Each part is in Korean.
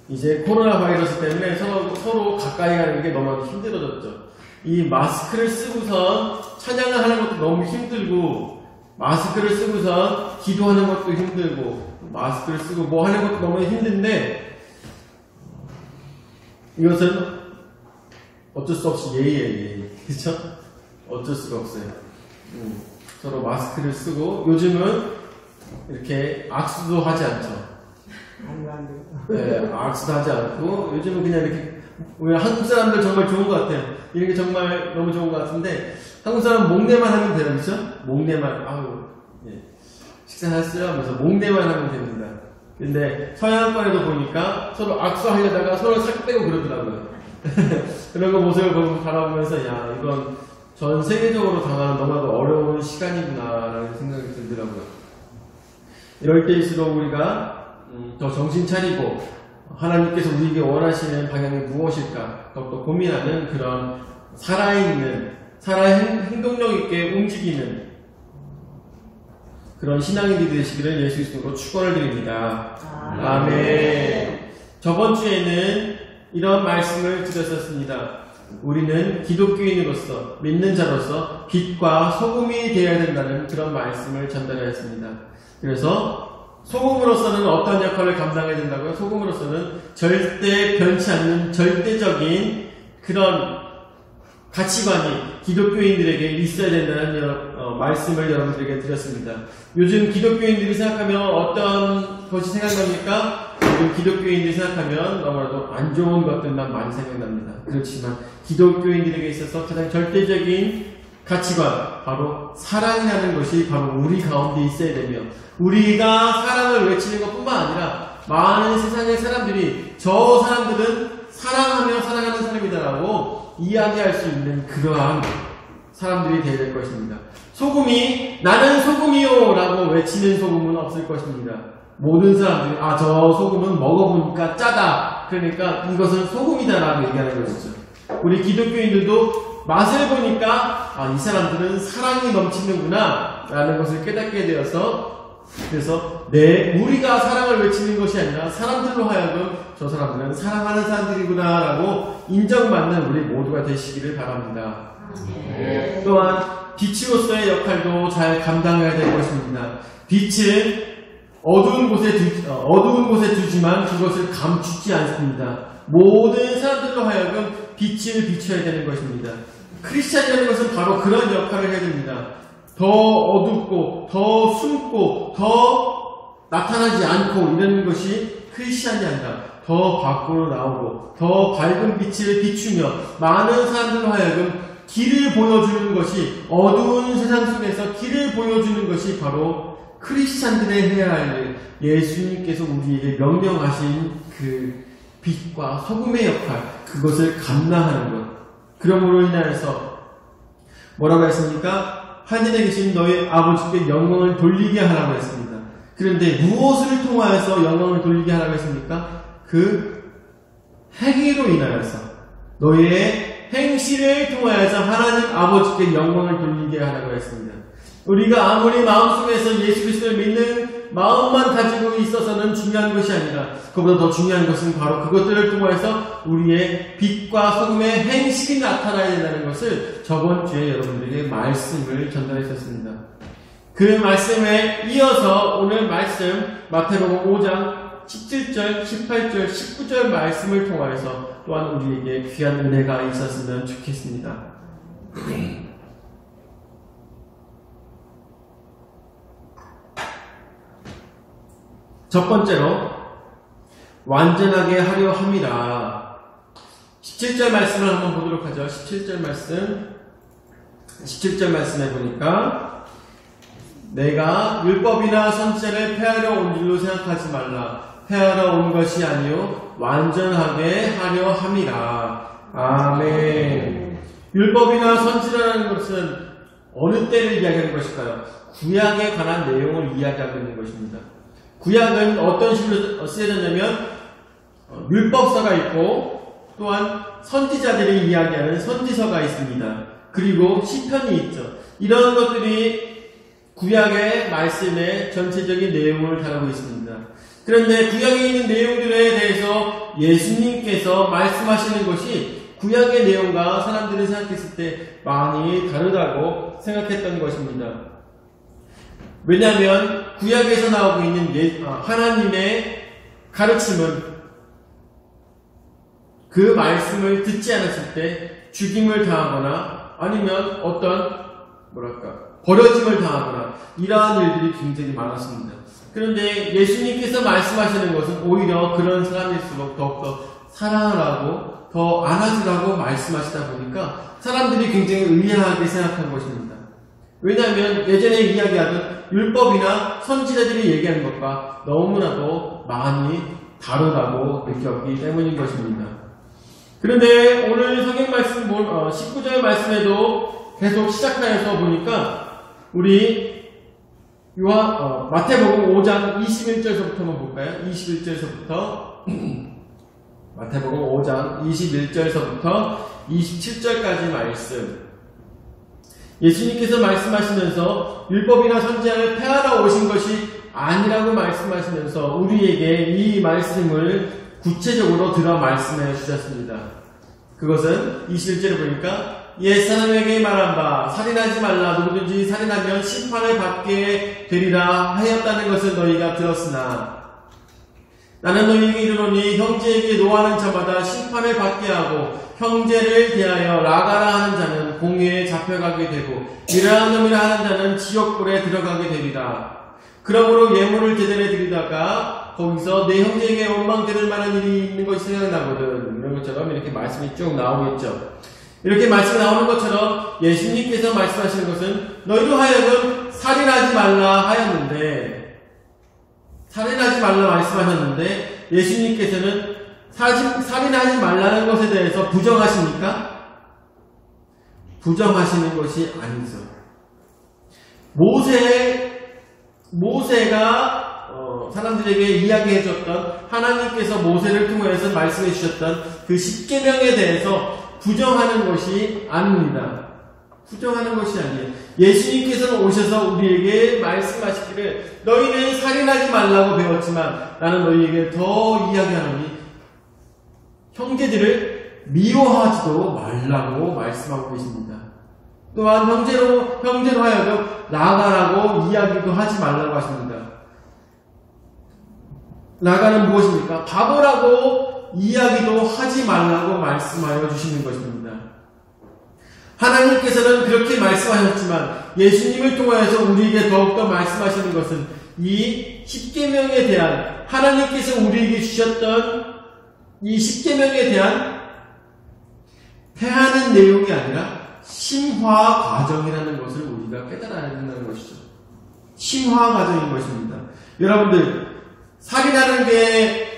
이제 코로나 바이러스 때문에 서로 가까이 가는 게 너무 힘들어졌죠. 이 마스크를 쓰고선 찬양을 하는 것도 너무 힘들고, 마스크를 쓰고선 기도하는 것도 힘들고, 마스크를 쓰고 뭐 하는 것도 너무 힘든데, 이것은 어쩔 수 없이 예의. 그쵸? 어쩔 수가 없어요. 서로 마스크를 쓰고, 요즘은 이렇게 악수도 하지 않죠. 네, 악수도 하지 않고, 요즘은 그냥 이렇게, 우리 한국 사람들 정말 좋은 것 같아요. 이런 게 정말 너무 좋은 것 같은데, 한국 사람 목내만 하면 돼요, 그쵸? 목내만, 예. 식사하시죠? 하면서 목내만 하면 됩니다. 근데 서양권에도 보니까 서로 악수하려다가 서로 살 빼고 그러더라고요. 그런 거 모습을 바라보면서, 야, 이건 전 세계적으로 당하는 너무나도 어려운 시간이구나라는 생각이 들더라고요. 이럴 때일수록 우리가 더 정신 차리고 하나님께서 우리에게 원하시는 방향이 무엇일까 더 고민하는 그런 살아있는, 행동력 있게 움직이는 그런 신앙인들이 되시기를 예수 그리스도로 축원을 드립니다. 아멘. 저번 주에는 이런 말씀을 드렸었습니다. 우리는 기독교인으로서, 믿는 자로서 빛과 소금이 되어야 된다는 그런 말씀을 전달하였습니다. 그래서 소금으로서는 어떤 역할을 감당해야 된다고요? 소금으로서는 절대 변치 않는 절대적인 그런 가치관이 기독교인들에게 있어야 된다는 말씀을 여러분들에게 드렸습니다. 요즘 기독교인들이 생각하면 어떤 것이 생각납니까? 요즘 기독교인들이 생각하면 너무나도 안 좋은 것들만 많이 생각납니다. 그렇지만 기독교인들에게 있어서 가장 절대적인 가치관, 바로 사랑이라는 것이 바로 우리 가운데 있어야 되며, 우리가 사랑을 외치는 것뿐만 아니라 많은 세상의 사람들이 저 사람들은 사랑하며 사랑하는 사람이다라고 이야기할 수 있는 그러한 사람들이 되어야 될 것입니다. 소금이 나는 소금이요 라고 외치는 소금은 없을 것입니다. 모든 사람들이 저 소금은 먹어보니까 짜다, 그러니까 이것은 소금이다 라고 얘기하는 것이죠. 우리 기독교인들도 맛을 보니까 이 사람들은 사랑이 넘치는구나 라는 것을 깨닫게 되어서, 그래서 우리가 사랑을 외치는 것이 아니라 사람들로 하여금 저 사람들은 사랑하는 사람들이구나 라고 인정받는 우리 모두가 되시기를 바랍니다. 또한 빛으로서의 역할도 잘 감당해야 될 것입니다. 빛은 어두운 곳에 두지만 그것을 감추지 않습니다. 모든 사람들로 하여금 빛을 비춰야 되는 것입니다. 크리스찬이라는 것은 바로 그런 역할을 해야 됩니다. 더 어둡고 더 숨고 더 나타나지 않고 이러는 것이 크리스찬이 아니라 더 밖으로 나오고 더 밝은 빛을 비추며 많은 사람들로 하여금 길을 보여주는 것이, 어두운 세상 속에서 길을 보여주는 것이 바로 크리스찬들의 해야 할 일, 예수님께서 우리에게 명령하신 그 빛과 소금의 역할, 그것을 감당하는 것. 그러므로 인하여서 뭐라고 했습니까? 하늘에 계신 너희 아버지께 영광을 돌리게 하라고 했습니다. 그런데 무엇을 통하여서 영광을 돌리게 하라고 했습니까? 그 행위로 인하여서, 너희의 행실을 통하여서 하나님 아버지께 영광을 돌리게 하라고 했습니다. 우리가 아무리 마음속에서 예수 그리스도를 믿는 마음만 가지고 있어서는 중요한 것이 아니라, 그보다 더 중요한 것은 바로 그것들을 통해서 우리의 빛과 소금의 행실이 나타나야 된다는 것을 저번 주에 여러분들에게 말씀을 전달했었습니다. 그 말씀에 이어서 오늘 말씀 마태복음 5장 17절, 18절, 19절 말씀을 통하여서 또한 우리에게 귀한 은혜가 있었으면 좋겠습니다. 첫 번째로 완전하게 하려 함이라. 17절 말씀을 한번 보도록 하죠. 17절 말씀에 보니까, 내가 율법이나 선지자를 폐하려 온 줄로 생각하지 말라. 폐하러 온 것이 아니요 완전하게 하려 함이라. 아멘. 율법이나 선지자라는 것은 어느 때를 이야기하는 것일까요? 구약에 관한 내용을 이야기하고 있는 것입니다. 구약은 어떤 식으로 쓰여졌냐면 율법서가 있고, 또한 선지자들이 이야기하는 선지서가 있습니다. 그리고 시편이 있죠. 이런 것들이 구약의 말씀의 전체적인 내용을 다루고 있습니다. 그런데 구약에 있는 내용들에 대해서 예수님께서 말씀하시는 것이 구약의 내용과 사람들이 생각했을 때 많이 다르다고 생각했던 것입니다. 왜냐하면 구약에서 나오고 있는 하나님의 가르침은 그 말씀을 듣지 않았을 때 죽임을 당하거나 아니면 어떤 버려짐을 당하거나 이러한 일들이 굉장히 많았습니다. 그런데 예수님께서 말씀하시는 것은 오히려 그런 사람일수록 더욱더 사랑을 하고 더 안아주라고 말씀하시다 보니까 사람들이 굉장히 의아하게 생각한 것입니다. 왜냐하면 예전에 이야기하던 율법이나 선지자들이 얘기하는 것과 너무나도 많이 다르다고 느꼈기 때문인 것입니다. 그런데 오늘 성경 말씀 19절 말씀에도 계속 시작하여서 보니까 우리 마태복음 5장 21절서부터 한번 볼까요? 21절서부터 마태복음 5장 21절서부터 27절까지 말씀. 예수님께서 말씀하시면서 율법이나 선지자를 폐하러 오신 것이 아니라고 말씀하시면서 우리에게 이 말씀을 구체적으로 들어 말씀해 주셨습니다. 그것은 21절에 보니까 옛사람에게 말한 바 살인하지 말라 누구든지 살인하면 심판을 받게 되리라 하였다는 것을 너희가 들었으나 나는 너희에게 이르노니 형제에게 노하는 자마다 심판을 받게 하고 형제를 대하여 나가라 하는 자는 공회에 잡혀가게 되고 이러한 놈이라 하는 자는 지옥불에 들어가게 되리라. 그러므로 예물을 제대로 드리다가 거기서 내 형제에게 원망될 만한 일이 있는 것이 생각나거든. 이런 것처럼 이렇게 말씀이 쭉 나오겠죠. 이렇게 말씀이 나오는 것처럼 예수님께서 말씀하시는 것은 너희도 하여금 살인하지 말라 하였는데 살인하지 말라 말씀하셨는데 예수님께서는 살인하지 말라는 것에 대해서 부정하십니까? 부정하시는 것이 아니죠. 모세가 사람들에게 이야기해줬던 하나님께서 모세를 통해서 말씀해 주셨던 그 10계명에 대해서 부정하는 것이 아닙니다. 부정하는 것이 아니에요. 예수님께서는 오셔서 우리에게 말씀하시기를 너희는 살인하지 말라고 배웠지만 나는 너희에게 더 이야기하노니 형제들을 미워하지도 말라고 말씀하고 계십니다. 또한 형제로 하여금 나가라고 이야기도 하지 말라고 하십니다. 나가는 무엇입니까? 바보라고 이야기도 하지 말라고 말씀하여 주시는 것입니다. 하나님께서는 그렇게 말씀하셨지만 예수님을 통하여서 우리에게 더욱더 말씀하시는 것은 이 10계명에 대한 하나님께서 우리에게 주셨던 이 10계명에 대한 폐하는 내용이 아니라 심화 과정이라는 것을 우리가 깨달아야 된다는 것이죠. 심화 과정인 것입니다. 여러분들 살인하는 게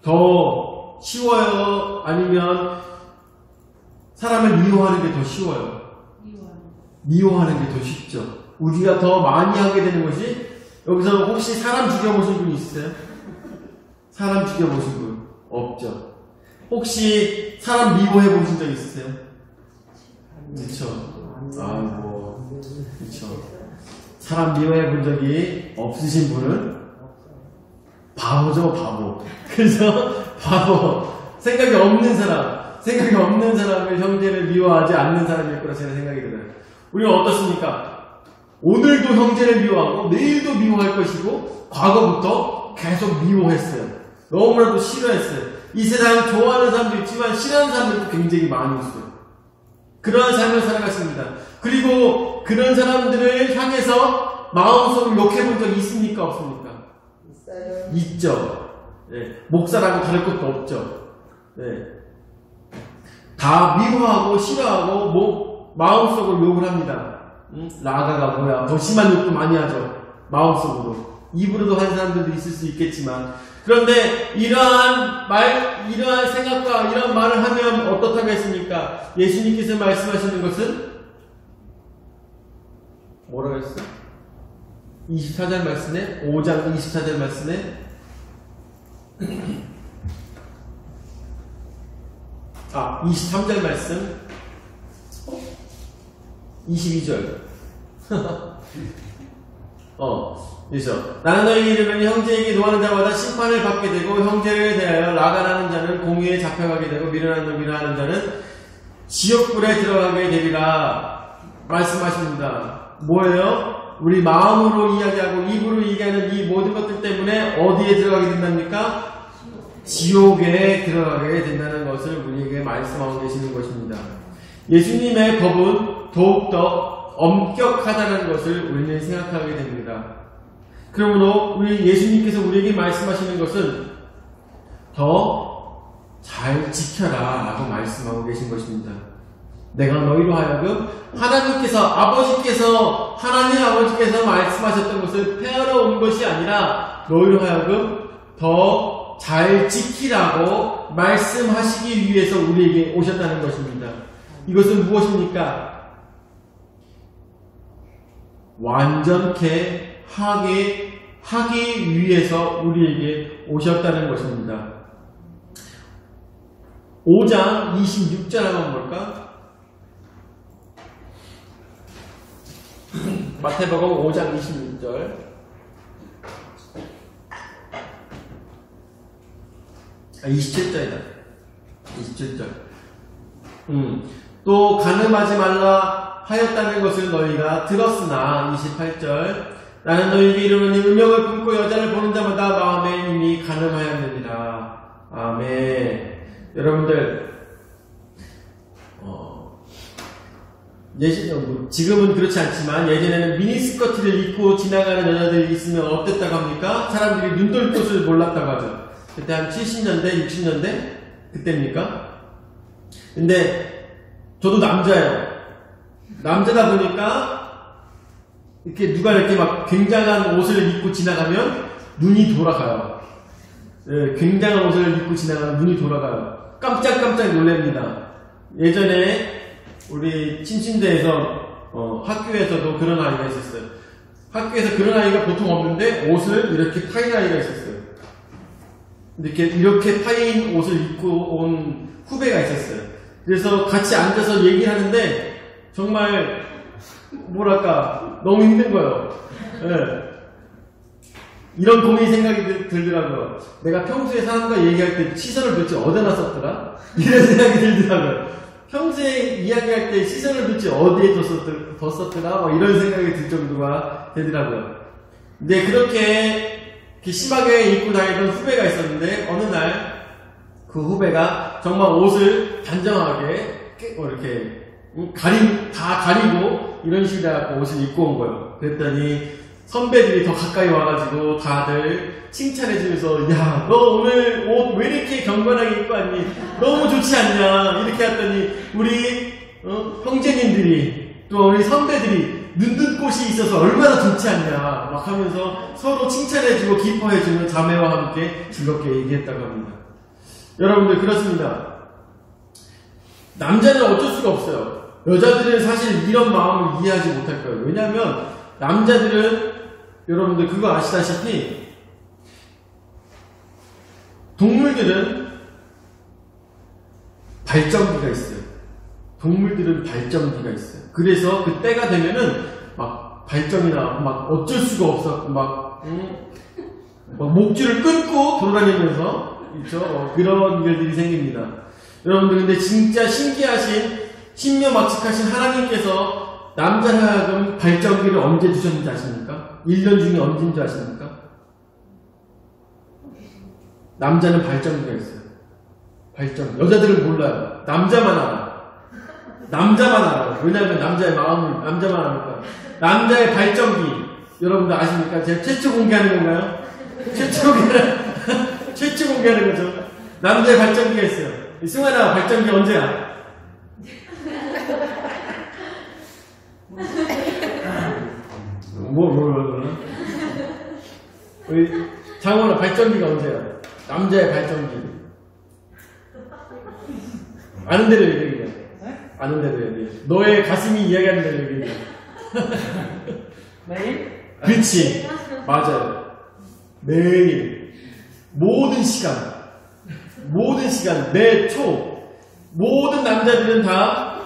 더 쉬워요? 아니면 사람을 미워하는 게 더 쉬워요? 미워하는 게 더 쉽죠. 우리가 더 많이 하게 되는 것이 여기서 혹시 사람 죽여보신 분 있으세요? 사람 죽여보신 분? 없죠. 혹시 사람 미워해 보신 적 있으세요? 그쵸. 그쵸. 사람 미워해 본 적이 없으신 분은 바보죠, 바보. 그래서 바보. 생각이 없는 사람을 형제를 미워하지 않는 사람일 거라 제가 생각이 들어요. 우리는 어떻습니까? 오늘도 형제를 미워하고 내일도 미워할 것이고 과거부터 계속 미워했어요. 너무나도 싫어했어요. 이 세상에 좋아하는 사람도 있지만 싫어하는 사람들도 굉장히 많이 있어요. 그러한 삶을 살아갔습니다. 그리고 그런 사람들을 향해서 마음속으로 욕해본 적이 있습니까? 없습니까? 있어요. 있죠. 네. 목사라고 다를 것도 없죠. 네. 다 미워하고 싫어하고 마음속으로 욕을 합니다. 라가가 뭐야? 더 심한 욕도 많이 하죠. 마음속으로. 입으로도 하는 사람들도 있을 수 있겠지만 그런데 이러한 생각과 이러한 말을 하면 어떻다고 했습니까? 예수님께서 말씀하시는 것은 뭐라고 했어요? 24절 말씀에 5장 24절 말씀에 23절 말씀 22절 그래서 나는 너희에게 이르노니 형제에게 노하는 자마다 심판을 받게 되고 형제를 대하여 라간하는 자는 공의에 잡혀가게 되고 미련한 놈이라 하는 자는 지옥불에 들어가게 되리라 말씀하십니다. 뭐예요? 우리 마음으로 이야기하고 입으로 얘기하는 이 모든 것들 때문에 어디에 들어가게 된답니까? 지옥에 들어가게 된다는 것을 우리에게 말씀하고 계시는 것입니다. 예수님의 법은 더욱더 엄격하다는 것을 우리는 생각하게 됩니다. 그러므로 우리 예수님께서 우리에게 말씀하시는 것은 더 잘 지켜라 라고 말씀하고 계신 것입니다. 내가 너희로 하여금 하나님 아버지께서 말씀하셨던 것을 폐하러 온 것이 아니라 너희로 하여금 더 잘 지키라고 말씀하시기 위해서 우리에게 오셨다는 것입니다. 이것은 무엇입니까? 완전케 하기 위해서 우리에게 오셨다는 것입니다. 5장 26절 한번 볼까? 마태복음 5장 26절 27절이다. 27절. 또 간음하지 말라 하였다는 것을 너희가 들었으나 28절 나는 너희에게 이르노니 음욕을 품고 여자를 보는 자마다 마음에 이미 간음하였느니라. 아멘. 여러분들 지금은 그렇지 않지만 예전에는 미니스커트를 입고 지나가는 여자들이 있으면 어땠다고 합니까? 사람들이 눈 돌 곳을 몰랐다고 하죠. 그때 한 70년대, 60년대? 그때입니까? 근데 저도 남자예요. 남자다 보니까 이렇게 누가 이렇게 막 굉장한 옷을 입고 지나가면 눈이 돌아가요. 네, 굉장한 옷을 입고 지나가면 눈이 돌아가요. 깜짝깜짝 놀랍니다. 예전에 우리 침침대에서 학교에서도 그런 아이가 있었어요. 학교에서 그런 아이가 보통 없는데 옷을 이렇게 파인 아이가 있었어요. 이렇게 파인 옷을 입고 온 후배가 있었어요. 그래서 같이 앉아서 얘기하는데 정말 뭐랄까 너무 힘든 거예요. 네. 이런 고민 생각이 들더라고요. 내가 평소에 사람과 얘기할 때 시선을 도대체 어디다 썼더라? 이런 생각이 들더라고요. 평소에 이야기할 때 시선을 도대체 어디에 뒀었더라? 이런 생각이 들 정도가 되더라고요. 근데 그렇게 심하게 입고 다니던 후배가 있었는데 어느 날 그 후배가 정말 옷을 단정하게 이렇게 다 가리고 이런 식으로 해갖고 옷을 입고 온 거예요. 그랬더니 선배들이 더 가까이 와가지고 다들 칭찬해주면서 야, 너 오늘 옷 왜 이렇게 경건하게 입고 왔니? 너무 좋지 않냐? 이렇게 했더니 우리 형제님들이 또 우리 선배들이 눈뜬 꽃이 있어서 얼마나 좋지 않냐 막 하면서 서로 칭찬해주고 기뻐해주는 자매와 함께 즐겁게 얘기했다고 합니다. 여러분들 그렇습니다. 남자는 어쩔 수가 없어요. 여자들은 사실 이런 마음을 이해하지 못할 거예요. 왜냐하면 남자들은 여러분들 그거 아시다시피 동물들은 발전기가 있어요. 동물들은 발전기가 있어요. 그래서 그 때가 되면은 막 발정이나 막 어쩔 수가 없어 막 목줄을 끊고 돌아다니면서 그렇죠? 그런 일들이 생깁니다. 여러분들 근데 진짜 신기하신 신묘막측하신 하나님께서 남자를 하여금 발전기를 언제 주셨는지 아십니까? 1년 중에 언제인지 아십니까? 남자는 발전기가 있어요. 발전기. 여자들은 몰라요. 남자만 알아. 남자만 알아요. 왜냐하면 남자의 마음을 남자만 아니까. 남자의 발전기. 여러분들 아십니까? 제가 최초 공개하는 건가요? 최초 공개하는 거죠. 남자의 발전기가 있어요. 승환아, 발전기 언제야? 우리 장원아, 발전기가 언제야? 남자의 발전기. 아는 대로 얘기해. 아는 대로 얘기해. 너의 가슴이 이야기하는 대로 얘기해. 매일? 그렇지. 맞아요. 매일. 모든 시간, 매 초, 모든 남자들은 다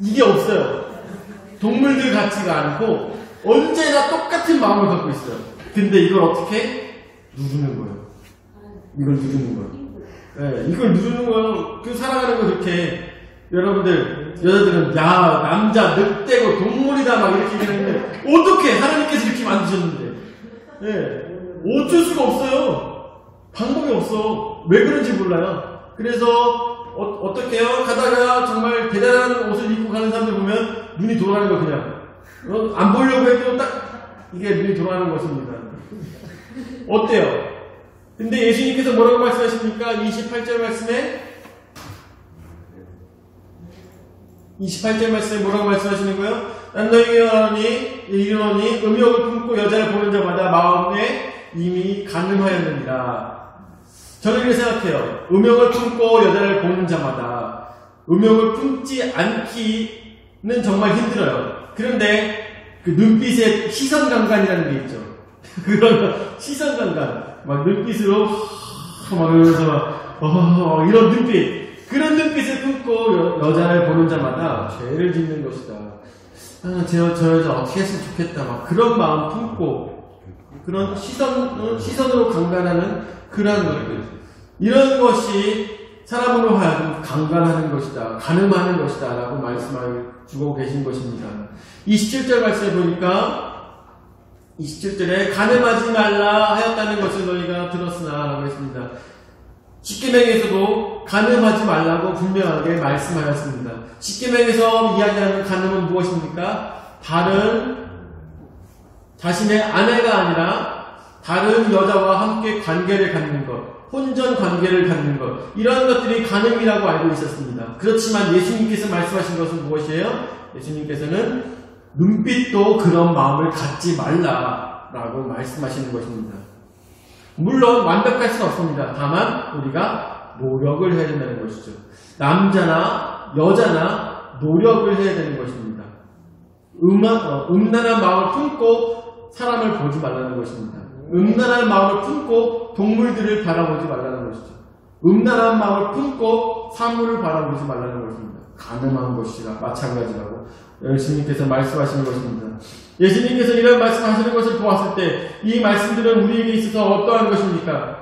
이게 없어요. 동물들 같지가 않고 언제나 똑같은 마음을 갖고 있어요. 근데 이걸 어떻게 누르는 거예요. 이걸 누르는 거예요. 네, 이걸 누르는 거예요. 그 사랑하는 거 그렇게 여러분들 여자들은 야 남자 늑대고 동물이다 막 이렇게 얘기하는데 어떻게 하나님께서 이렇게 만드셨는데 네, 어쩔 수가 없어요. 방법이 없어. 왜 그런지 몰라요. 그래서 어떻게 해요? 가다가 정말 대단한 옷을 입고 가는 사람들 보면 눈이 돌아가는 거 그냥 안 보려고 해도 딱 이게 눈이 돌아가는 것입니다. 어때요? 근데 예수님께서 뭐라고 말씀하십니까? 28절 말씀에 28절 말씀에 뭐라고 말씀하시는 거예요? 난 너희에게 이르노니 음욕을 품고 여자를 보는 자마다 마음에 이미 간음하였느니라. 저는 이렇게 생각해요. 음욕을 품고 여자를 보는 자마다 음욕을 품지 않기는 정말 힘들어요. 그런데 그 눈빛의 시선강간이라는 게 있죠. 그런 시선강간 막 눈빛으로 막 이러면서 이런 눈빛 그런 눈빛을 품고 여자를 보는 자마다 죄를 짓는 것이다. 저 여자 어떻게 했으면 좋겠다. 막 그런 마음 품고 그런 시선으로 강간하는 그러한 것들. 이런 것이 사람으로 하여금 강간하는 것이다. 간음하는 것이다. 라고 말씀을 주고 계신 것입니다. 27절 말씀에 보니까 27절에 간음하지 말라 하였다는 것을 너희가 들었으나 라고 했습니다. 십계명에서도 간음하지 말라고 분명하게 말씀하였습니다. 십계명에서 이야기하는 간음은 무엇입니까? 자신의 아내가 아니라 다른 여자와 함께 관계를 갖는 것, 혼전 관계를 갖는 것, 이러한 것들이 간음이라고 알고 있었습니다. 그렇지만 예수님께서 말씀하신 것은 무엇이에요? 예수님께서는 눈빛도 그런 마음을 갖지 말라라고 말씀하시는 것입니다. 물론 완벽할 수는 없습니다. 다만 우리가 노력을 해야 된다는 것이죠. 남자나 여자나 노력을 해야 되는 것입니다. 음란한 마음을 품고 사람을 보지 말라는 것입니다. 음란한 마음을 품고 동물들을 바라보지 말라는 것이죠. 음란한 마음을 품고 사물을 바라보지 말라는 것입니다. 간음한 것이라 마찬가지라고 예수님께서 말씀하시는 것입니다. 예수님께서 이런 말씀하시는 것을 보았을 때 이 말씀들은 우리에게 있어서 어떠한 것입니까?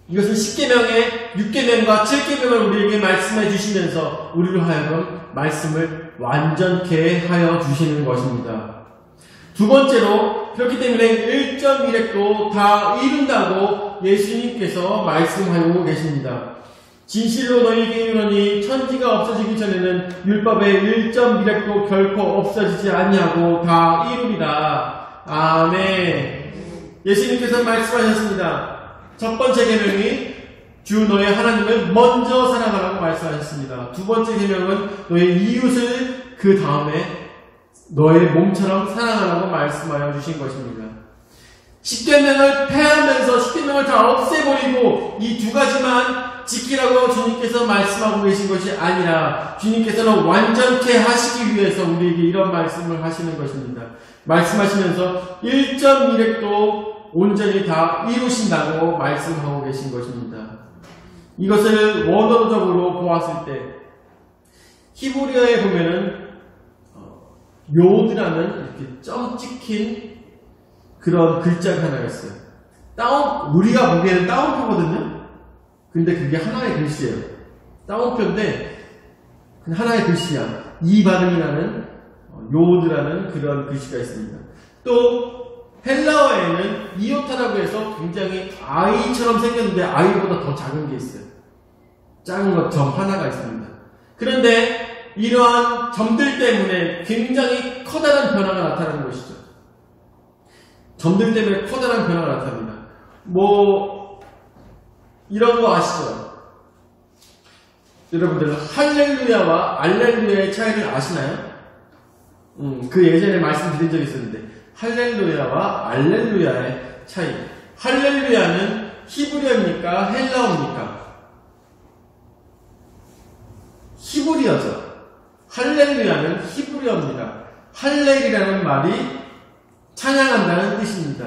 이것은 10계명의 6계명과 7계명을 우리에게 말씀해 주시면서 우리로 하여금 말씀을 완전케 하여 주시는 것입니다. 두 번째로 그렇기 때문에 1.1핵도 다 이룬다고 예수님께서 말씀하고 계십니다. 진실로 너희에게 이르노니 천지가 없어지기 전에는 율법의 1.1핵도 결코 없어지지 아니하고 다 이루리라. 아멘. 예수님께서 말씀하셨습니다. 첫 번째 계명이 주 너의 하나님을 먼저 사랑하라고 말씀하셨습니다. 두 번째 계명은 너의 이웃을 그 다음에 너의 몸처럼 사랑하라고 말씀하여 주신 것입니다. 10계명을 폐하면서 10계명을 다 없애버리고 이 두 가지만 지키라고 주님께서 말씀하고 계신 것이 아니라 주님께서는 완전케 하시기 위해서 우리에게 이런 말씀을 하시는 것입니다. 말씀하시면서 1.1핵도 온전히 다 이루신다고 말씀하고 계신 것입니다. 이것을 원어적으로 보았을 때 히브리어에 보면은 요드라는 이렇게 점 찍힌 그런 글자가 하나가 있어요. 우리가 보기에는 따옴표거든요? 근데 그게 하나의 글씨예요. 따옴표인데, 하나의 글씨야. 이 발음이 나는 요드라는 그런 글씨가 있습니다. 또, 헬라어에는 이오타라고 해서 굉장히 아이처럼 생겼는데 아이보다 더 작은 게 있어요. 작은 것 점 하나가 있습니다. 그런데 이러한 점들 때문에 굉장히 커다란 변화가 나타나는 것이죠. 점들 때문에 커다란 변화가 나타납니다. 이런 거 아시죠? 여러분들 할렐루야와 알렐루야의 차이를 아시나요? 그 예전에 말씀드린 적이 있었는데 할렐루야와 알렐루야의 차이. 할렐루야는 히브리어입니까? 헬라어입니까? 히브리어죠. 할렐루야는 히브리어입니다. 할렐이라는 말이 찬양한다는 뜻입니다.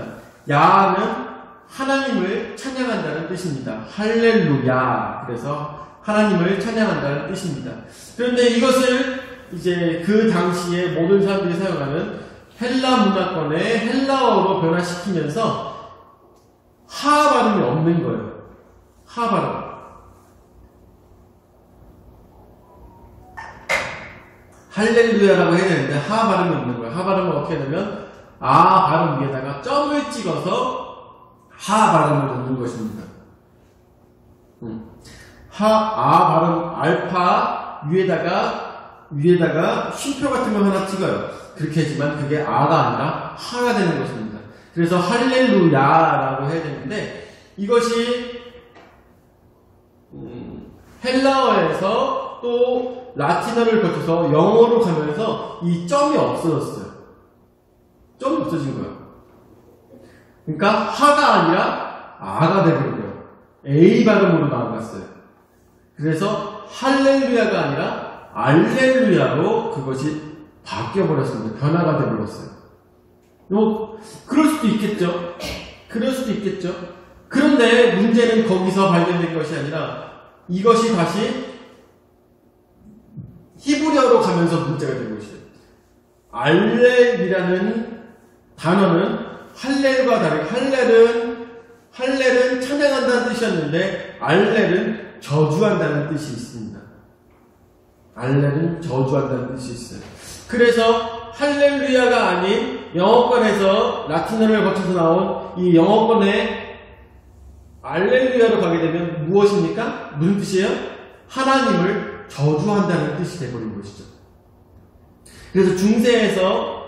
야는 하나님을 찬양한다는 뜻입니다. 할렐루야. 그래서 하나님을 찬양한다는 뜻입니다. 그런데 이것을 이제 그 당시에 모든 사람들이 사용하는 헬라 문화권의 헬라어로 변화시키면서 하 발음이 없는 거예요. 하 발음. 할렐루야라고 해야 되는데 하 발음이 없는 거예요. 하 발음은 어떻게 되면 아 발음 위에다가 점을 찍어서 하 발음을 넣는 것입니다. 아 발음 알파 위에다가 쉼표 같은 거 하나 찍어요. 그렇게 하지만 그게 아가 아니라 하가 되는 것입니다. 그래서 할렐루야라고 해야 되는데 이것이 헬라어에서 또 라틴어를 거쳐서 영어로 가면서 이 점이 없어졌어요. 점이 없어진 거예요. 그러니까 하가 아니라 아가 되버린 거예요. A 발음으로 나아갔어요. 그래서 할렐루야가 아니라 알렐루야로 그것이 바뀌어버렸습니다. 변화가 되버렸어요. 그럴 수도 있겠죠. 그런데 문제는 거기서 발견된 것이 아니라 이것이 다시 히브리어로 가면서 문제가 된 것이에요. 알렐이라는 단어는 할렐과 다르게 할렐은 찬양한다는 뜻이었는데 알렐은 저주한다는 뜻이 있습니다. 알렐은 저주한다는 뜻이 있어요. 그래서 할렐루야가 아닌 영어권에서 라틴어를 거쳐서 나온 이 영어권의 알렐루야로 가게 되면 무엇입니까? 무슨 뜻이에요? 하나님을 저주한다는 뜻이 되어버린 것이죠. 그래서 중세에서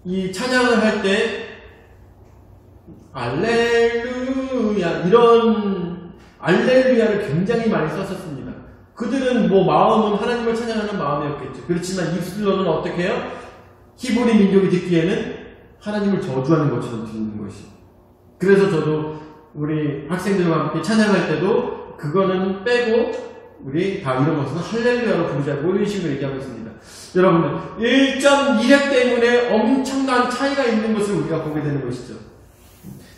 이 찬양을 할 때 알렐루야 이런 알렐루야를 굉장히 많이 썼었습니다. 그들은 마음은 하나님을 찬양하는 마음이었겠죠. 그렇지만 입술로는 어떻게 해요? 히브리 민족이 듣기에는 하나님을 저주하는 것처럼 듣는 것이. 그래서 저도 우리 학생들과 함께 찬양할 때도 그거는 빼고 우리 다 이런 것은 할렐루야로 부르자고 이런 식으로 얘기하고 있습니다. 여러분들 1.1획 때문에 엄청난 차이가 있는 것을 우리가 보게 되는 것이죠.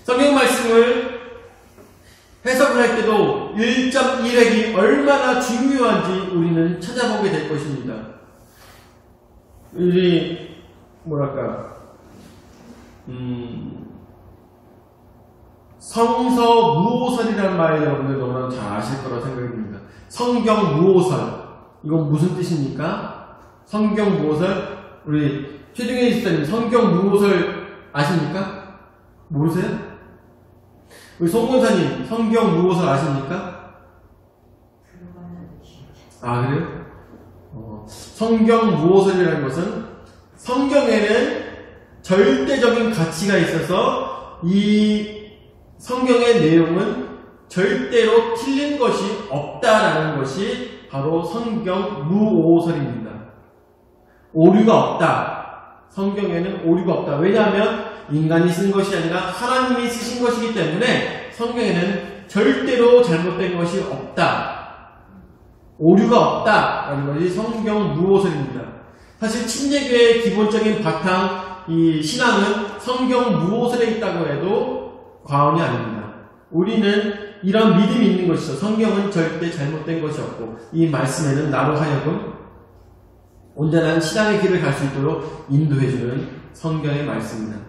성경 말씀을 해석을 할 때도 1.1획이 얼마나 중요한지 우리는 찾아보게 될 것입니다. 우리 성서 무오설이라는 말을 여러분들 너무나 잘 아실 거라 생각이 듭니다. 성경 무오설. 이건 무슨 뜻입니까? 성경 무오설. 우리 최중현 집사님 성경 무오설 아십니까? 모르세요? 우리 송문사님 성경 무오설 아십니까? 아 그래요? 성경 무오설이라는 것은 성경에는 절대적인 가치가 있어서 이 성경의 내용은 절대로 틀린 것이 없다라는 것이 바로 성경 무오설입니다. 오류가 없다. 성경에는 오류가 없다. 왜냐하면 인간이 쓴 것이 아니라 하나님이 쓰신 것이기 때문에 성경에는 절대로 잘못된 것이 없다. 오류가 없다라는 것이 성경 무오설입니다. 사실 침례교의 기본적인 바탕 이 신앙은 성경 무오설에 있다고 해도 과언이 아닙니다. 우리는 이런 믿음이 있는 것이죠. 성경은 절대 잘못된 것이 없고 이 말씀에는 나로 하여금 온전한 신앙의 길을 갈 수 있도록 인도해주는 성경의 말씀입니다.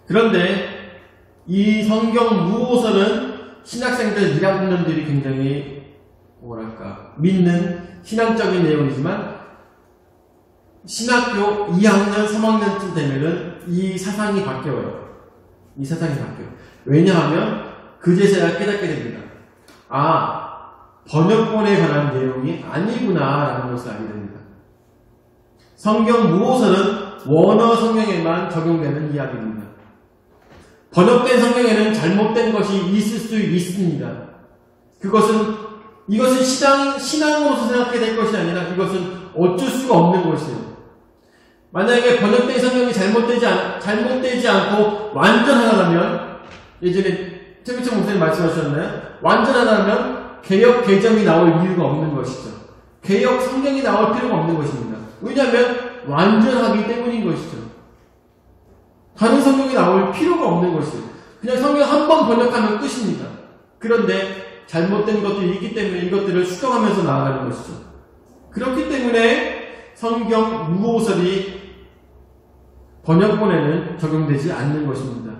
그런데 이 성경 무오설은 신학생들 1학년들이 굉장히 믿는 신앙적인 내용이지만 신학교 2학년, 3학년쯤 되면은 이 사상이 바뀌어요. 이 사상이 바뀌어요. 왜냐하면 그제서야 깨닫게 됩니다. 번역본에 관한 내용이 아니구나 라는 것을 알게 됩니다. 성경 무오설은 원어 성경에만 적용되는 이야기입니다. 번역된 성경에는 잘못된 것이 있을 수 있습니다. 이것은 신앙으로서 생각해야 될 것이 아니라 이것은 어쩔 수가 없는 것이에요. 만약에 번역된 성경이 잘못되지 않고 완전하다면, 예전에 최민철 목사님 말씀하셨나요? 완전하다면 개역 개정이 나올 이유가 없는 것이죠. 개역 성경이 나올 필요가 없는 것입니다. 왜냐하면 완전하기 때문인 것이죠. 다른 성경이 나올 필요가 없는 것이에요. 그냥 성경 한 번 번역하면 끝입니다. 그런데 잘못된 것들이 있기 때문에 이것들을 수정하면서 나아가는 것이죠. 그렇기 때문에 성경 무오설이 번역본에는 적용되지 않는 것입니다.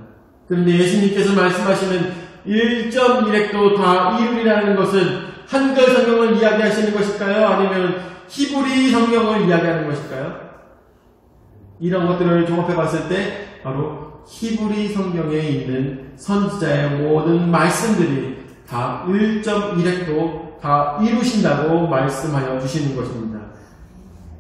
그런데 예수님께서 말씀하시는 1.1획도 다 이루리라는 것은 한글 성경을 이야기하시는 것일까요? 아니면 히브리 성경을 이야기하는 것일까요? 이런 것들을 종합해 봤을 때 바로 히브리 성경에 있는 선지자의 모든 말씀들이 다 1.1획도 다 이루신다고 말씀하여 주시는 것입니다.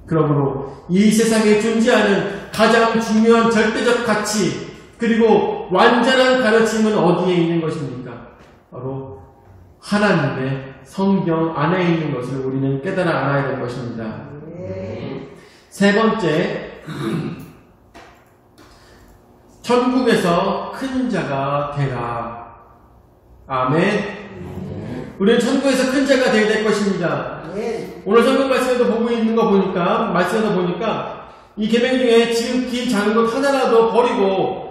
그러므로 이 세상에 존재하는 가장 중요한 절대적 가치 그리고 완전한 가르침은 어디에 있는 것입니까? 바로 하나님의 성경 안에 있는 것을 우리는 깨달아 알아야 될 것입니다. 세 번째, 천국에서 큰 자가 되라. 아멘. 우리는 천국에서 큰 자가 되어야 될 것입니다. 오늘 성경 말씀에도 보고 있는 거 보니까, 말씀에도 보니까, 이 계명 중에 지극히 작은 것 하나라도 버리고,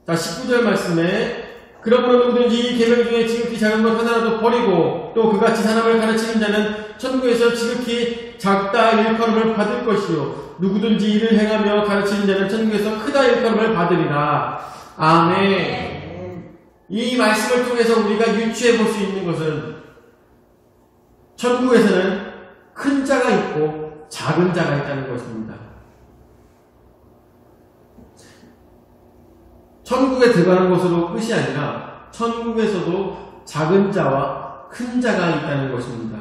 자, 19절 말씀에, 그러므로 누구든지 이 계명 중에 지극히 작은 것 하나라도 버리고, 또 그같이 사람을 가르치는 자는 천국에서 지극히 작다 일컬음을 받을 것이요. 누구든지 이를 행하며 가르치는 자는 천국에서 크다 일컬음을 받으리라. 아멘. 이 말씀을 통해서 우리가 유추해 볼 수 있는 것은 천국에서는 큰 자가 있고 작은 자가 있다는 것입니다. 천국에 들어가는 것으로 끝이 아니라 천국에서도 작은 자와 큰 자가 있다는 것입니다.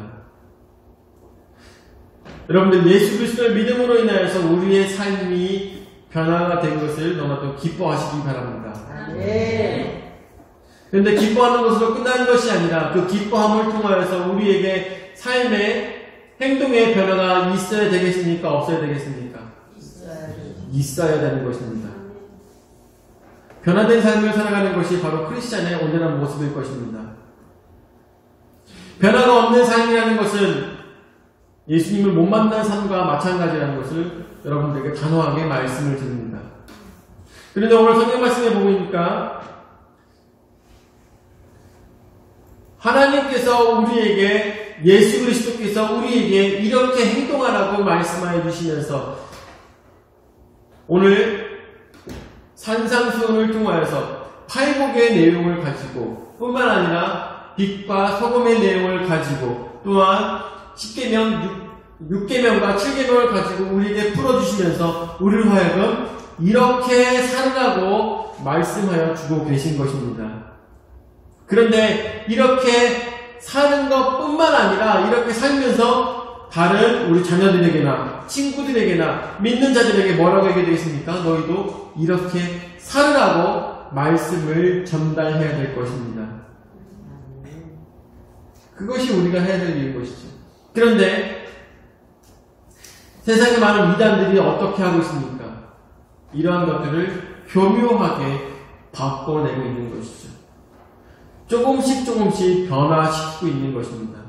여러분들 예수 그리스도의 믿음으로 인하여서 우리의 삶이 변화가 된 것을 너무나도 기뻐하시기 바랍니다. 그런데 기뻐하는 것으로 끝나는 것이 아니라 그 기뻐함을 통하여서 우리에게 삶의 행동의 변화가 있어야 되겠습니까? 없어야 되겠습니까? 있어야 되는 것입니다. 변화된 삶을 살아가는 것이 바로 크리스찬의 온전한 모습일 것입니다. 변화가 없는 삶이라는 것은 예수님을 못 만난 삶과 마찬가지라는 것을 여러분들에게 단호하게 말씀을 드립니다. 그런데 오늘 성경 말씀에 보니까 하나님께서 우리에게, 예수 그리스도께서 우리에게 이렇게 행동하라고 말씀하여 주시면서 오늘 산상수훈을 통하여서 팔복의 내용을 가지고 뿐만 아니라 빛과 소금의 내용을 가지고 또한 10계명, 6계명과 7계명을 가지고 우리에게 풀어주시면서 우리를 하여금 이렇게 살으라고 말씀하여 주고 계신 것입니다. 그런데 이렇게 사는 것뿐만 아니라 이렇게 살면서 다른 우리 자녀들에게나 친구들에게나 믿는 자들에게 뭐라고 얘기해 되겠습니까? 너희도 이렇게 살으라고 말씀을 전달해야 될 것입니다. 그것이 우리가 해야 될 일인 것이죠. 그런데 세상에 많은 이단들이 어떻게 하고 있습니까? 이러한 것들을 교묘하게 바꿔내고 있는 것이죠. 조금씩 변화시키고 있는 것입니다.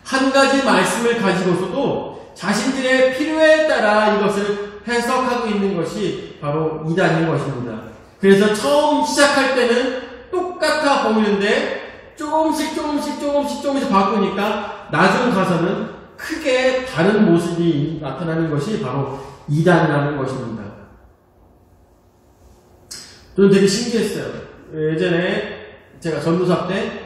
한 가지 말씀을 가지고서도 자신들의 필요에 따라 이것을 해석하고 있는 것이 바로 이단인 것입니다. 그래서 처음 시작할 때는 똑같아 보이는데 조금씩 바꾸니까 나중 가서는 크게 다른 모습이 나타나는 것이 바로 이단이라는 것입니다. 저는 되게 신기했어요. 예전에 제가 전도사 때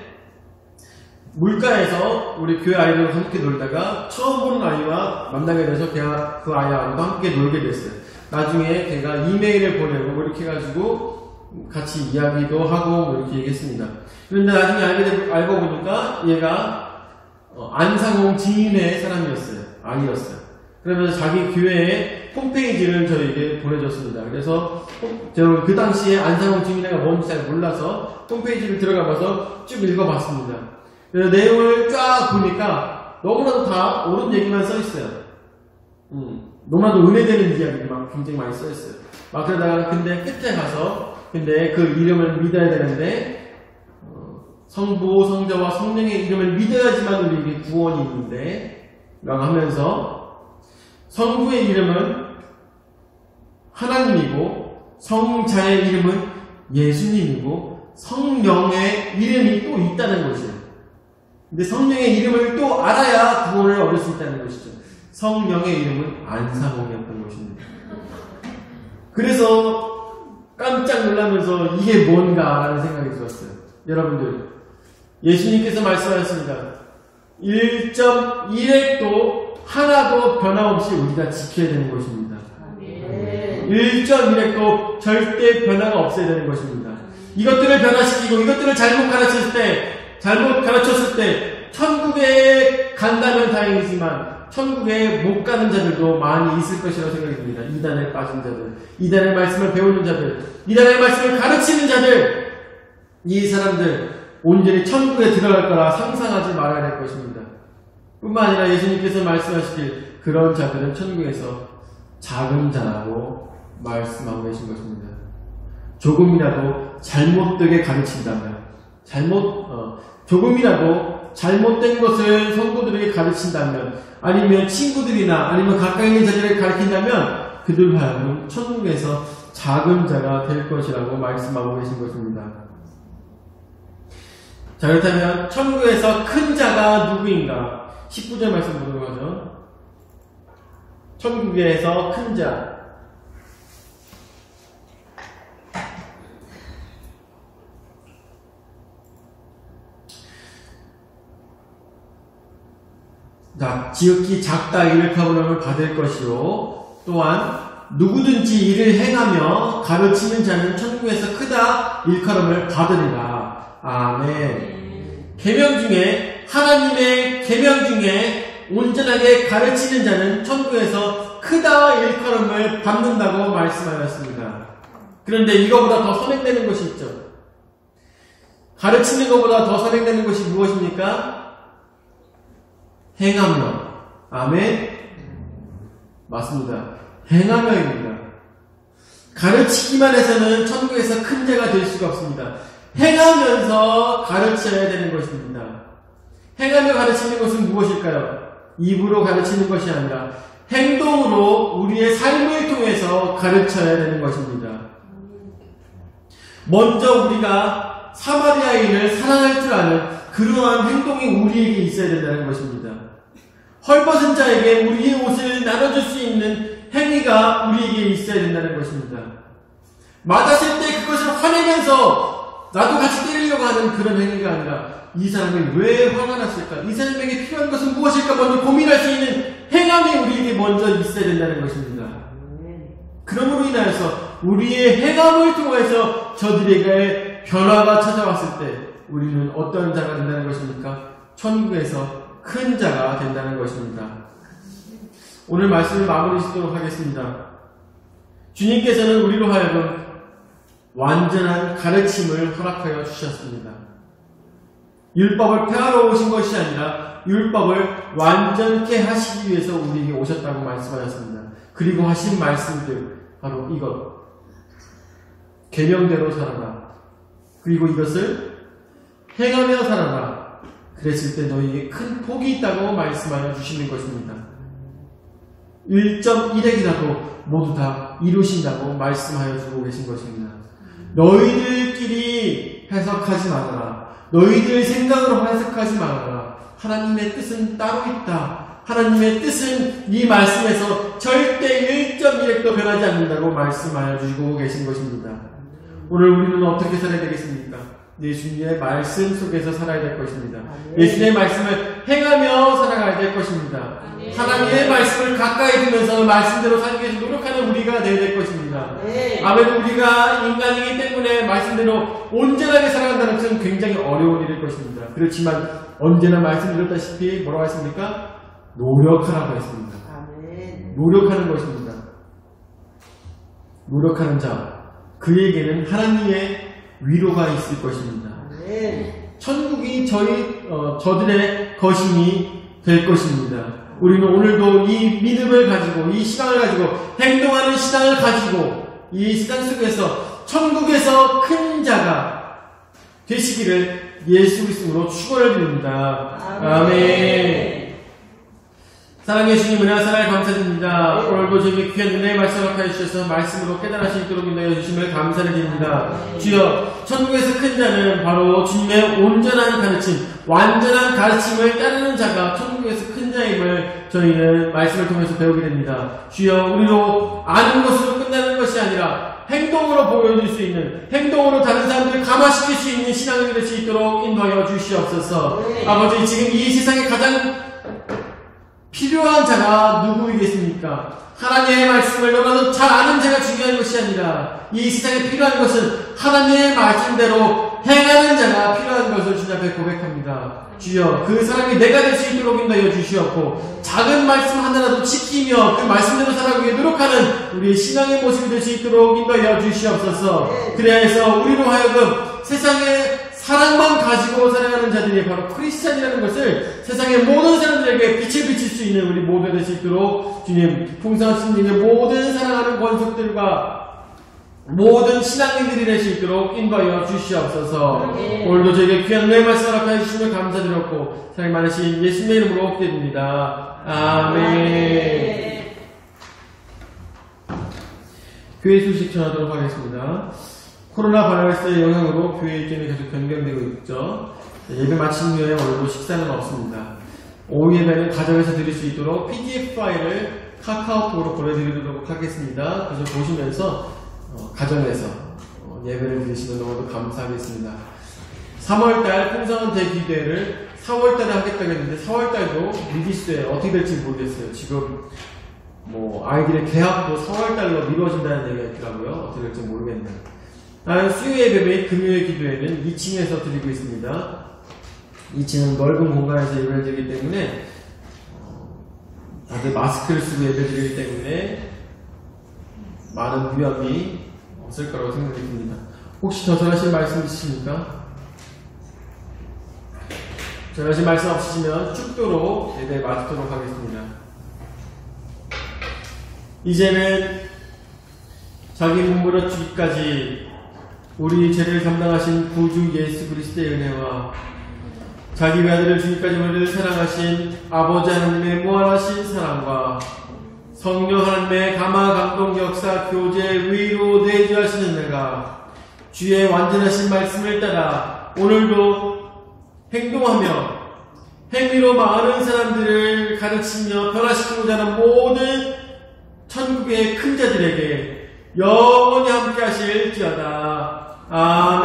물가에서 우리 교회 아이들과 함께 놀다가 처음 보는 아이와 만나게 돼서 걔가 그 아이와 함께 놀게 됐어요. 나중에 걔가 이메일을 보내고 이렇게 해가지고 같이 이야기도 하고 이렇게 얘기했습니다. 그런데 나중에 알고 보니까 얘가 안상홍 지인의 사람이었어요. 아이였어요. 그러면서 자기 교회의 홈페이지를 저에게 보내줬습니다. 그래서 저는 그 당시에 안상홍 지인회가 뭔지 잘 몰라서 홈페이지를 들어가봐서 쭉 읽어봤습니다. 그래서 내용을 쫙 보니까 너무나도 다 옳은 얘기만 써있어요. 너무나도 은혜되는 이야기들이 막 굉장히 많이 써있어요. 막 그러다가 근데 끝에 가서 근데 그 이름을 믿어야 되는데 성부, 성자와 성령의 이름을 믿어야지만 우리에게 구원이 있는데 라고 하면서 성부의 이름은 하나님이고 성자의 이름은 예수님이고 성령의 이름이 또 있다는 것이에요. 근데 성령의 이름을 또 알아야 구원을 얻을 수 있다는 것이죠. 성령의 이름은 안상홍이었던 것입니다. 그래서 깜짝 놀라면서 이게 뭔가라는 생각이 들었어요. 여러분들, 예수님께서 말씀하셨습니다. 1.1획도 하나도 변함없이 우리가 지켜야 되는 것입니다. 1.1획도 절대 변화가 없어야 되는 것입니다. 이것들을 변화시키고 이것들을 잘못 가르쳤을 때 천국에 간다면 다행이지만 천국에 못 가는 자들도 많이 있을 것이라고 생각이 듭니다. 이단에 빠진 자들, 이단의 말씀을 배우는 자들, 이단의 말씀을 가르치는 자들, 이 사람들 온전히 천국에 들어갈 거라 상상하지 말아야 될 것입니다. 뿐만 아니라 예수님께서 말씀하시길 그런 자들은 천국에서 작은 자라고 말씀하고 계신 것입니다. 조금이라도 잘못되게 가르친다면, 조금이라도 잘못된 것을 성도들에게 가르친다면, 아니면 친구들이나 아니면 가까이 있는 자들에게 가르친다면 그들 하여금 천국에서 작은 자가 될 것이라고 말씀하고 계신 것입니다. 자, 그렇다면 천국에서 큰 자가 누구인가? 19절 말씀 보도록 하죠. 천국에서 큰 자. 자, 지극히 작다 일컬음을 받을 것이요. 또한 누구든지 이를 행하며 가르치는 자는 천국에서 크다 일컬음을 받으리라. 아멘. 계명 중에, 하나님의 계명 중에 온전하게 가르치는 자는 천국에서 크다 일컬음을 받는다고 말씀하였습니다. 그런데 이거보다 더 선행되는 것이 있죠. 가르치는 것보다 더 선행되는 것이 무엇입니까? 행하며. 아멘. 맞습니다. 행하며입니다. 가르치기만 해서는 천국에서 큰 자가 될 수가 없습니다. 행하면서 가르쳐야 되는 것입니다. 행하며 가르치는 것은 무엇일까요? 입으로 가르치는 것이 아니라 행동으로 우리의 삶을 통해서 가르쳐야 되는 것입니다. 먼저 우리가 사마리아인을 사랑할 줄 아는 그러한 행동이 우리에게 있어야 된다는 것입니다. 헐벗은 자에게 우리의 옷을 나눠줄 수 있는 행위가 우리에게 있어야 된다는 것입니다. 맞았을 때 그것을 화내면서 나도 같이 때리려고 하는 그런 행위가 아니라 이 사람이 왜 화가 났을까? 이 사람에게 필요한 것은 무엇일까? 먼저 고민할 수 있는 행함이 우리에게 먼저 있어야 된다는 것입니다. 그러므로 인하여서 우리의 행함을 통해서 저들에게 변화가 찾아왔을 때 우리는 어떤 자가 된다는 것입니까? 천국에서 큰 자가 된다는 것입니다. 오늘 말씀을 마무리 짓도록 하겠습니다. 주님께서는 우리로 하여금 완전한 가르침을 허락하여 주셨습니다. 율법을 폐하러 오신 것이 아니라 율법을 완전케 하시기 위해서 우리에게 오셨다고 말씀하셨습니다. 그리고 하신 말씀들 바로 이것, 계명대로 살아라. 그리고 이것을 행하며 살아라. 그랬을 때 너희에게 큰 복이 있다고 말씀하여 주시는 것입니다. 1.1획이라도 모두 다 이루신다고 말씀하여 주고 계신 것입니다. 너희들끼리 해석하지 말아라. 너희들 생각으로 해석하지 말아라. 하나님의 뜻은 따로 있다. 하나님의 뜻은 이 말씀에서 절대 1.1획도 변하지 않는다고 말씀하여 주시고 계신 것입니다. 오늘 우리는 어떻게 살아야 되겠습니까? 예수님의 말씀 속에서 살아야 될 것입니다. 예수님의 말씀을 행하며 살아가야 될 것입니다. 하나님의 말씀을 가까이 두면서 말씀대로 살기 위해서 노력하는 우리가 되어야 될 것입니다. 아무래도 우리가 인간이기 때문에 말씀대로 온전하게 살아간다는 것은 굉장히 어려운 일일 것입니다. 그렇지만 언제나 말씀드렸다시피 뭐라고 했습니까? 노력하라고 했습니다. 노력하는 것입니다. 노력하는 자, 그에게는 하나님의 위로가 있을 것입니다. 천국이 저들의 것임이 될 것입니다. 우리는 오늘도 이 믿음을 가지고, 이 신앙을 가지고, 행동하는 신앙을 가지고, 이 세상 속에서 천국에서 큰 자가 되시기를 예수 그리스도로 축원을 드립니다. 아멘. 사랑해 주님 은혜와 사랑을 감사드립니다. 오늘도 저에게 귀한 은혜의 말씀 허락하여 주셔서 말씀으로 깨달을 수 있도록 인도해 주심을 감사를 드립니다. 주여, 천국에서 큰 자는 바로 주님의 온전한 가르침, 완전한 가르침을 따르는 자가 천국에서 큰 자임을 저희는 말씀을 통해서 배우게 됩니다. 주여, 우리로 아는 것으로 끝나는 것이 아니라 행동으로 보여줄 수 있는, 행동으로 다른 사람들을 감화시킬 수 있는 신앙이 될 수 있도록 인도하여 주시옵소서. 아버지, 지금 이 세상에 가장 필요한 자가 누구이겠습니까? 하나님의 말씀을 너무나도 잘 아는 자가 중요한 것이 아니라 이 세상에 필요한 것은 하나님의 말씀대로 행하는 자가 필요한 것을 주님 앞에 고백합니다. 주여, 그 사람이 내가 될 수 있도록 인도하여 주시옵고, 작은 말씀 하나라도 지키며 그 말씀대로 살아가기 위해 노력하는 우리의 신앙의 모습이 될 수 있도록 인도하여 주시옵소서. 그래야 해서 우리로 하여금 세상에 사랑만 가지고 살아가는 자들이 바로 크리스찬이라는 것을 세상의 모든 사람들에게 빛을 비칠 수 있는 우리 모두가 될 수 있도록 주님, 풍성하신 주님의 모든 사랑하는 권속들과 모든 신앙인들이 될 수 있도록 인도하여 주시옵소서. 오늘도 저에게 귀한 은혜의 말씀 허락하여 주시면 감사드렸고, 사랑 많으신 예수님의 이름으로 기도드립니다. 아멘. 교회 소식 전하도록 하겠습니다. 코로나 바이러스의 영향으로 교회 일정이 계속 변경되고 있죠. 예배 마친 후에 오늘도 식사는 없습니다. 오후 예배는 가정에서 드릴 수 있도록 PDF 파일을 카카오톡으로 보내드리도록 하겠습니다. 그래서 보시면서 가정에서 예배를 드리시면 너무도 감사하겠습니다. 3월달 풍성한 대기대회를 4월달에 하겠다고 했는데 4월달도 미디스에 어떻게 될지 모르겠어요. 지금 아이들의 개학도 4월달로 미뤄진다는 얘기가 있더라고요. 어떻게 될지 모르겠네요. 나는 수요 예배 및 금요일 기도회는 2층에서 드리고 있습니다. 2층은 넓은 공간에서 예배를 드리기 때문에 다들 마스크를 쓰고 예배 드리기 때문에 많은 위험이 없을 거라고 생각이 듭니다. 혹시 더 전하실 말씀 있으십니까? 전하실 말씀 없으시면 축도로 예배 마치도록 하겠습니다. 이제는 자기 몸부러 주기까지 우리 죄를 감당하신 구주 예수 그리스도의 은혜와 자기 아들을 주기까지 우리를 사랑하신 아버지 하나님의 무한하신 사랑과 성령 하나님의 감화 감동 역사 교제 위로 내주하시는 내가 주의 완전하신 말씀을 따라 오늘도 행동하며 행위로 많은 사람들을 가르치며 변화시키고자 하는 모든 천국의 큰 자들에게 영원히 함께 하실지어다. 아멘.